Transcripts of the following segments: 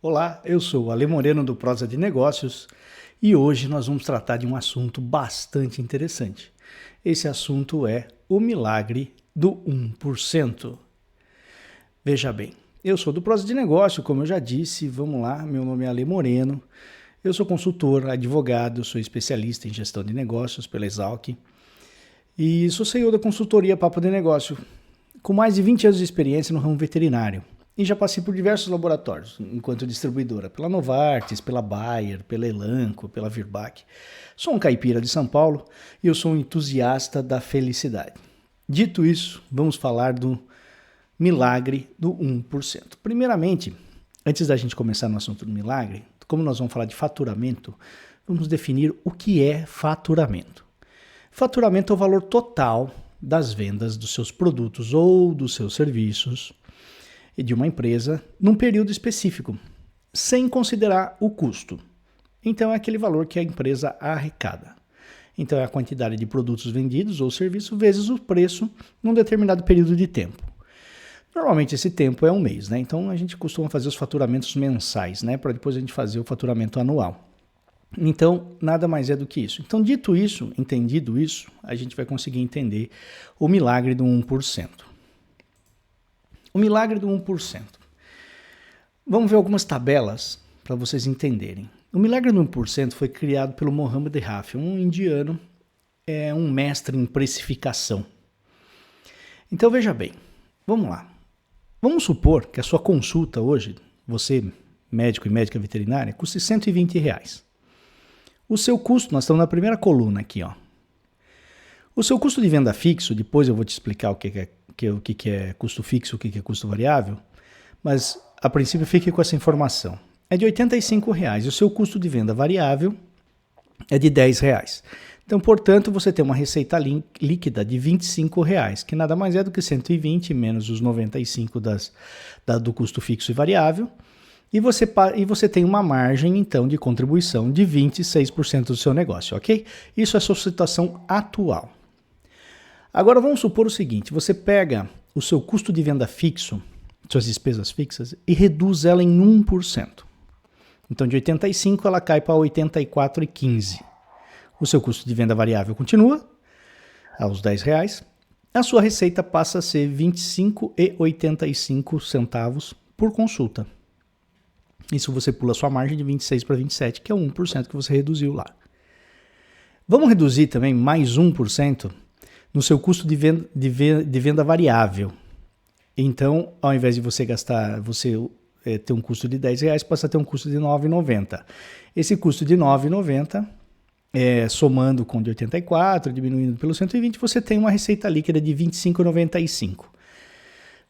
Olá, eu sou o Ale Moreno do Prosa de Negócios e hoje nós vamos tratar de um assunto bastante interessante. Esse assunto é o milagre do 1%. Veja bem, eu sou do Prosa de Negócio, como eu já disse, vamos lá, meu nome é Ale Moreno, eu sou consultor, advogado, sou especialista em gestão de negócios pela Exalc e sou CEO da consultoria Papo de Negócio, com mais de 20 anos de experiência no ramo veterinário. E já passei por diversos laboratórios, enquanto distribuidora, pela Novartis, pela Bayer, pela Elanco, pela Virbac. Sou um caipira de São Paulo e eu sou um entusiasta da felicidade. Dito isso, vamos falar do milagre do 1%. Primeiramente, antes da gente começar no assunto do milagre, como nós vamos falar de faturamento, vamos definir o que é faturamento. Faturamento é o valor total das vendas dos seus produtos ou dos seus serviços de uma empresa num período específico, sem considerar o custo. Então é aquele valor que a empresa arrecada. Então é a quantidade de produtos vendidos ou serviços vezes o preço num determinado período de tempo. Normalmente esse tempo é um mês, né? Então a gente costuma fazer os faturamentos mensais, né? Para depois a gente fazer o faturamento anual. Então, nada mais é do que isso. Então, dito isso, entendido isso, a gente vai conseguir entender o milagre do 1%. O milagre do 1%. Vamos ver algumas tabelas para vocês entenderem. O milagre do 1% foi criado pelo Mohammed Rafi, um indiano, um mestre em precificação. Então veja bem, vamos lá. Vamos supor que a sua consulta hoje, você médico e médica veterinária, custe R$120. O seu custo, nós estamos na primeira coluna aqui, ó. O seu custo de venda fixo, depois eu vou te explicar o que é custo fixo, o que é custo variável, mas a princípio fique com essa informação. É de R$85 e o seu custo de venda variável é de R$10. Então, portanto, você tem uma receita líquida de R$25, que nada mais é do que 120 menos os 95 do custo fixo e variável, e você tem uma margem, então, de contribuição de 26% do seu negócio, ok? Isso é a sua situação atual. Agora vamos supor o seguinte, você pega o seu custo de venda fixo, suas despesas fixas, e reduz ela em 1%. Então de 85 ela cai para 84,15. O seu custo de venda variável continua aos R$10. A sua receita passa a ser R$25,85 por consulta. Isso você pula a sua margem de 26 para 27, que é o 1% que você reduziu lá. Vamos reduzir também mais 1% no seu custo de venda variável. Então, ao invés de você ter um custo de R$10, passa a ter um custo de R$9,90. Esse custo de R$9,90, somando com o de 84, diminuindo pelo 120, você tem uma receita líquida de R$25,95.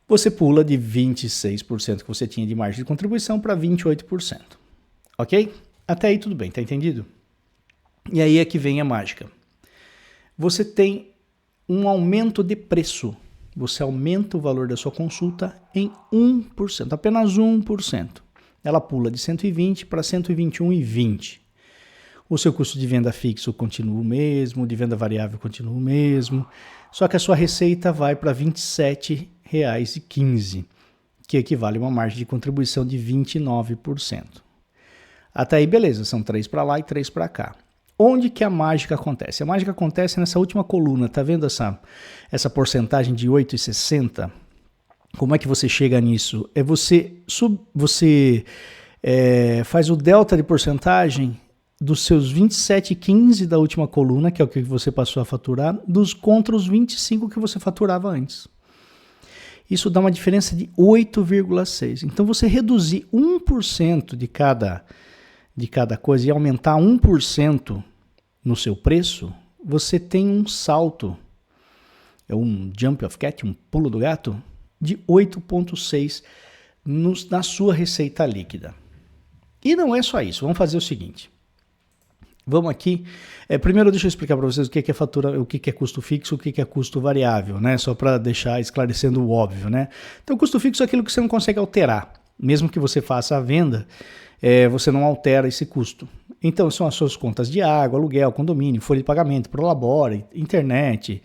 Você pula de 26% que você tinha de margem de contribuição para 28%. Ok? Até aí tudo bem, tá entendido? E aí é que vem a mágica. Você tem um aumento de preço. Você aumenta o valor da sua consulta em 1%, apenas 1%. Ela pula de 120 para 121,20. O seu custo de venda fixo continua o mesmo, de venda variável continua o mesmo, só que a sua receita vai para R$27,15, que equivale a uma margem de contribuição de 29%. Até aí, beleza, são 3 para lá e 3 para cá. Onde que a mágica acontece? A mágica acontece nessa última coluna, tá vendo essa porcentagem de 8,60? Como é que você chega nisso? Você faz o delta de porcentagem dos seus 27,15 da última coluna, que é o que você passou a faturar, contra os 25 que você faturava antes. Isso dá uma diferença de 8,6. Então você reduzir 1% de cada coisa e aumentar 1% no seu preço, você tem um salto, é um jump of cat, um pulo do gato, de 8,6 na sua receita líquida. E não é só isso, vamos fazer o seguinte. Vamos aqui, primeiro deixa eu explicar para vocês o que é custo fixo, o que é custo variável, né? Só para deixar esclarecendo o óbvio, né? Então custo fixo é aquilo que você não consegue alterar, mesmo que você faça a venda, você não altera esse custo. Então são as suas contas de água, aluguel, condomínio, folha de pagamento, prolabore, internet,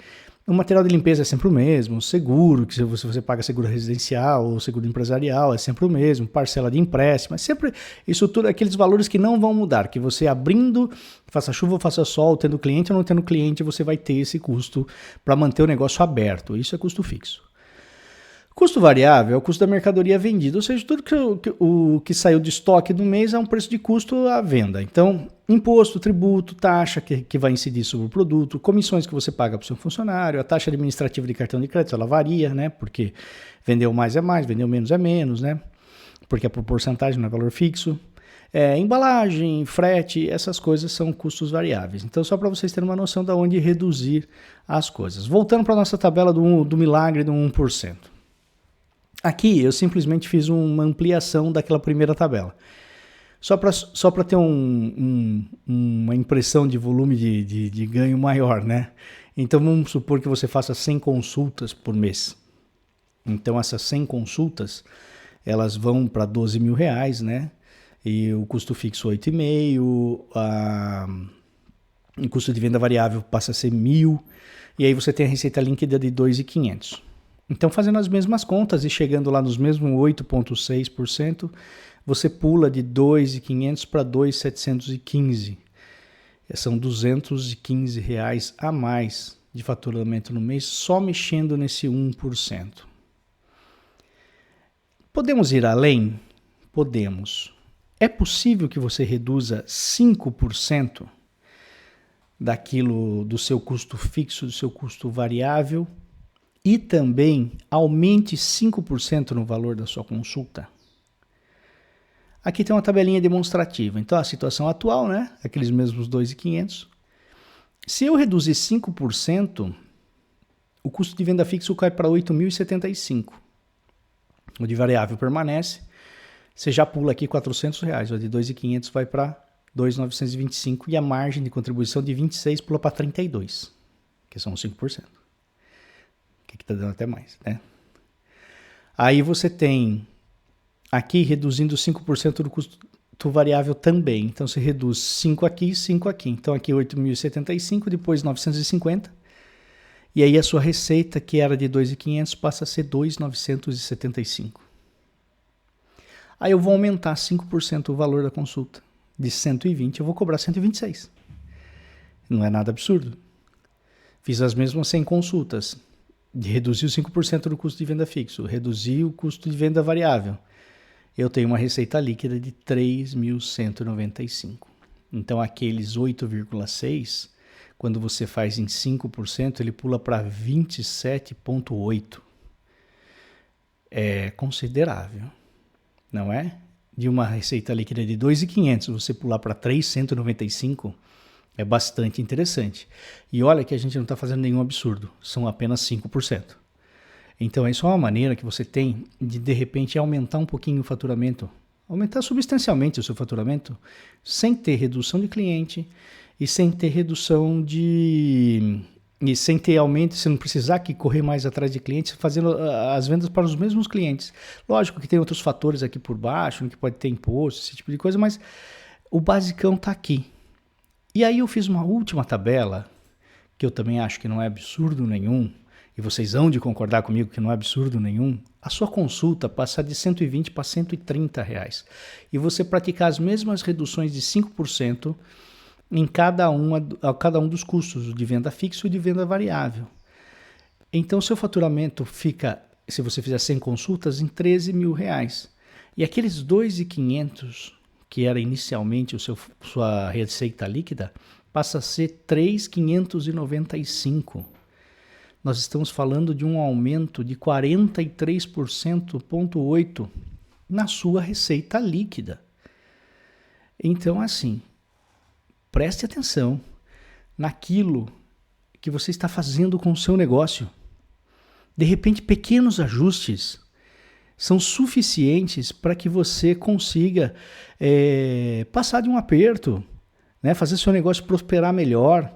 O material de limpeza é sempre o mesmo, seguro, que se você paga seguro residencial ou seguro empresarial, é sempre o mesmo, parcela de empréstimo, é sempre isso tudo, aqueles valores que não vão mudar, que você abrindo, faça chuva ou faça sol, tendo cliente ou não tendo cliente, você vai ter esse custo para manter o negócio aberto, isso é custo fixo. Custo variável é o custo da mercadoria vendida, ou seja, tudo que saiu de estoque do mês é um preço de custo à venda. Então, imposto, tributo, taxa que vai incidir sobre o produto, comissões que você paga para o seu funcionário, a taxa administrativa de cartão de crédito, ela varia, né? Porque vendeu mais é mais, vendeu menos é menos, né? Porque é por porcentagem, não é valor fixo. Embalagem, frete, essas coisas são custos variáveis. Então, só para vocês terem uma noção de onde reduzir as coisas. Voltando para a nossa tabela do milagre do 1%. Aqui eu simplesmente fiz uma ampliação daquela primeira tabela. Só para ter uma impressão de volume de ganho maior, né? Então vamos supor que você faça 100 consultas por mês. Então essas 100 consultas, elas vão para R$12.000, né? E o custo fixo 8,5, o custo de venda variável passa a ser 1.000, e aí você tem a receita líquida de 2.500. Então, fazendo as mesmas contas e chegando lá nos mesmos 8,6%, você pula de 2.500 para 2.715. São R$215 a mais de faturamento no mês, só mexendo nesse 1%. Podemos ir além? Podemos. É possível que você reduza 5% daquilo do seu custo fixo, do seu custo variável, e também aumente 5% no valor da sua consulta. Aqui tem uma tabelinha demonstrativa. Então, a situação atual, né? Aqueles mesmos 2.500. Se eu reduzir 5%, o custo de venda fixo cai para 8.075. O de variável permanece. Você já pula aqui R$400. O de 2.500 vai para 2.925 e a margem de contribuição de 26 pula para 32, que são 5%. Que está dando até mais, né? Aí você tem aqui reduzindo 5% do custo variável também. Então você reduz 5 aqui, 5 aqui. Então aqui 8.075, depois 950. E aí a sua receita, que era de 2.500, passa a ser 2.975. Aí eu vou aumentar 5% o valor da consulta. De 120 eu vou cobrar 126. Não é nada absurdo. Fiz as mesmas 100 consultas. Reduziu 5% do custo de venda fixo, reduziu o custo de venda variável. Eu tenho uma receita líquida de 3.195. Então, aqueles 8,6, quando você faz em 5%, ele pula para 27,8. É considerável, não é? De uma receita líquida de 2.500, você pular para 3.195, é bastante interessante. E olha que a gente não está fazendo nenhum absurdo, são apenas 5%. Então, isso é uma maneira que você tem de repente, aumentar um pouquinho o faturamento, aumentar substancialmente o seu faturamento, sem ter redução de cliente e sem ter redução de... e sem ter aumento, você não precisar correr mais atrás de clientes, fazendo as vendas para os mesmos clientes. Lógico que tem outros fatores aqui por baixo, que pode ter imposto, esse tipo de coisa, mas o basicão está aqui. E aí eu fiz uma última tabela, que eu também acho que não é absurdo nenhum, e vocês hão de concordar comigo que não é absurdo nenhum, a sua consulta passar de 120 para 130 reais. E você praticar as mesmas reduções de 5% em cada um dos custos, de venda fixo e de venda variável. Então, seu faturamento fica, se você fizer 100 consultas, em 13 mil reais. E aqueles 2.500, que era inicialmente sua receita líquida, passa a ser 3.595. Nós estamos falando de um aumento de 43,8% na sua receita líquida. Então, assim, preste atenção naquilo que você está fazendo com o seu negócio. De repente, pequenos ajustes são suficientes para que você consiga passar de um aperto, né? Fazer seu negócio prosperar melhor.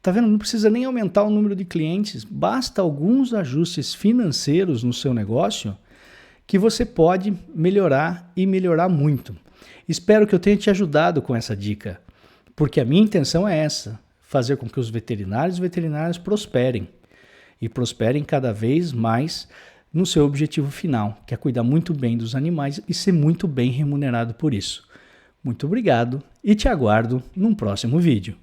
Tá vendo? Não precisa nem aumentar o número de clientes, basta alguns ajustes financeiros no seu negócio que você pode melhorar e melhorar muito. Espero que eu tenha te ajudado com essa dica, porque a minha intenção é essa, fazer com que os veterinários prosperem. e prosperem cada vez mais no seu objetivo final, que é cuidar muito bem dos animais e ser muito bem remunerado por isso. Muito obrigado e te aguardo num próximo vídeo.